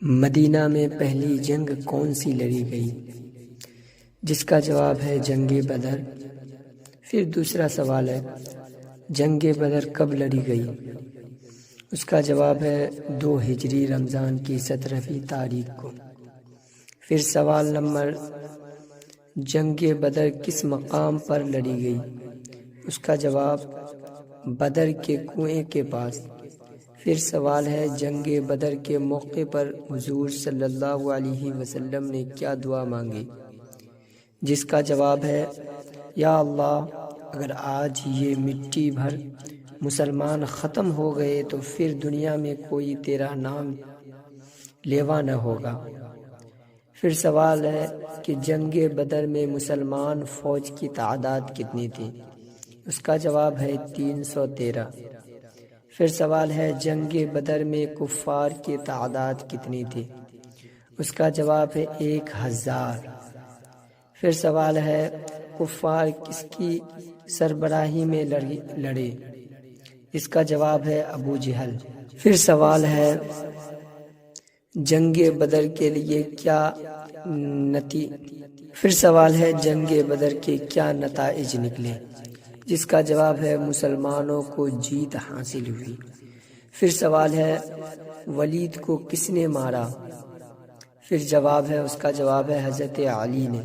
مدینہ میں پہلی جنگ کون سی لڑی گئی؟ جس کا جواب ہے جنگ بدر۔ پھر دوسرا سوال ہے جنگ بدر کب لڑی گئی؟ اس کا جواب ہے 2 ہجری رمضان کی 17ویں تاریخ کو۔ پھر سوال نمبر جنگ بدر کس مقام پر لڑی گئی؟ اس کا جواب بدر کے کنویں کے پاس۔ پھر سوال ہے جنگ بدر کے موقع پر حضور صلی اللہ علیہ وسلم نے کیا دعا مانگی؟ جس کا جواب ہے یا اللہ اگر آج یہ مٹی بھر مسلمان ختم ہو گئے تو پھر دنیا میں کوئی تیرا نام لیوا نہ ہوگا۔ پھر سوال ہے کہ جنگ بدر میں مسلمان فوج کی تعداد کتنی تھی؟ اس کا جواب ہے 313۔ پھر سوال ہے جنگ بدر میں کفار کی تعداد کتنی تھی؟ اس کا جواب ہے 1000۔ پھر سوال ہے کفار کس کی سربراہی میں لڑے؟ اس کا جواب ہے ابو جہل۔ پھر سوال ہے جنگ بدر کے لیے جنگ بدر کے کیا نتائج نکلے؟ جس کا جواب ہے مسلمانوں کو جیت حاصل ہوئی۔ پھر سوال ہے ولید کو کس نے مارا؟ پھر اس کا جواب ہے حضرت علی نے۔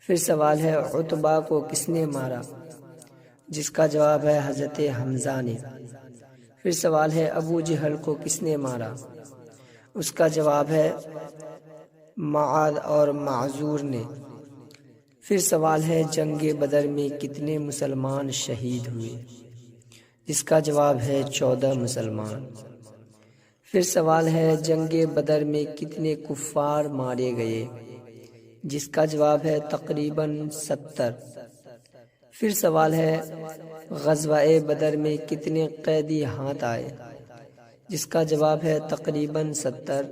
پھر سوال ہے عتبہ کو کس نے مارا؟ جس کا جواب ہے حضرت حمزہ نے۔ پھر سوال ہے ابو جہل کو کس نے مارا؟ اس کا جواب ہے معاذ اور معذور نے۔ پھر سوال ہے جنگ بدر میں کتنے مسلمان شہید ہوئے؟ جس کا جواب ہے 14 مسلمان۔ پھر سوال ہے جنگ بدر میں کتنے کفار مارے گئے؟ جس کا جواب ہے تقریباً 70۔ پھر سوال ہے غزوہ بدر میں کتنے قیدی ہاتھ آئے؟ جس کا جواب ہے تقریباً 70۔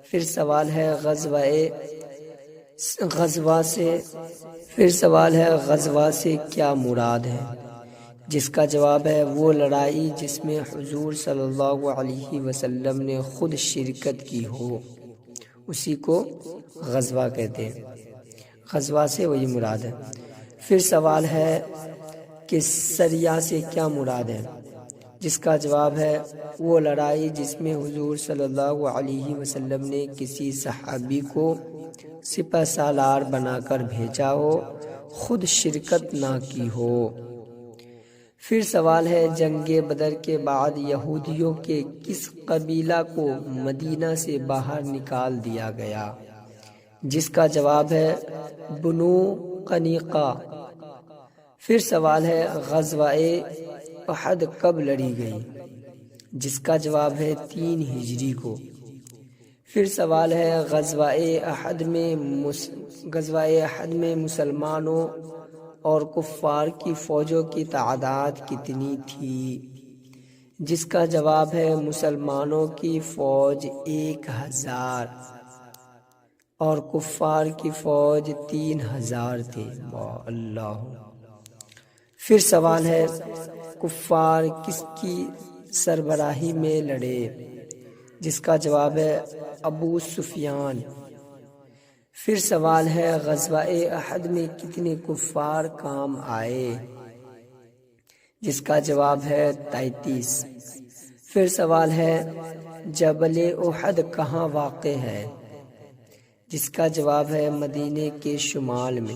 پھر سوال ہے غزوہ سے کیا مراد ہے؟ جس کا جواب ہے وہ لڑائی جس میں حضور صلی اللہ علیہ وسلم نے خود شرکت کی ہو، اسی کو غزوہ کہتے ہیں۔ غزوہ سے وہی مراد ہے۔ پھر سوال ہے کہ سریہ سے کیا مراد ہے؟ جس کا جواب ہے وہ لڑائی جس میں حضور صلی اللہ علیہ وسلم نے کسی صحابی کو سپہ سالار بنا کر بھیجا ہو، خود شرکت نہ کی ہو۔ پھر سوال ہے جنگ بدر کے بعد یہودیوں کے کس قبیلہ کو مدینہ سے باہر نکال دیا گیا؟ جس کا جواب ہے بنو قنیقہ۔ پھر سوال ہے غزوہ احد کب لڑی گئی؟ جس کا جواب ہے 3 ہجری کو۔ پھر سوال ہے غزوہ احد میں مسلمانوں اور کفار کی فوجوں کی تعداد کتنی تھی؟ جس کا جواب ہے مسلمانوں کی فوج 1000 اور کفار کی فوج 3000 تھی۔ اللہ۔ پھر سوال ہے کفار کس کی سربراہی میں لڑے؟ جس کا جواب ہے ابو سفیان۔ پھر سوال ہے غزوہ احد میں کتنے کفار کام آئے؟ جس کا جواب ہے 33۔ پھر سوال ہے جبل احد کہاں واقع ہے؟ جس کا جواب ہے مدینے کے شمال میں۔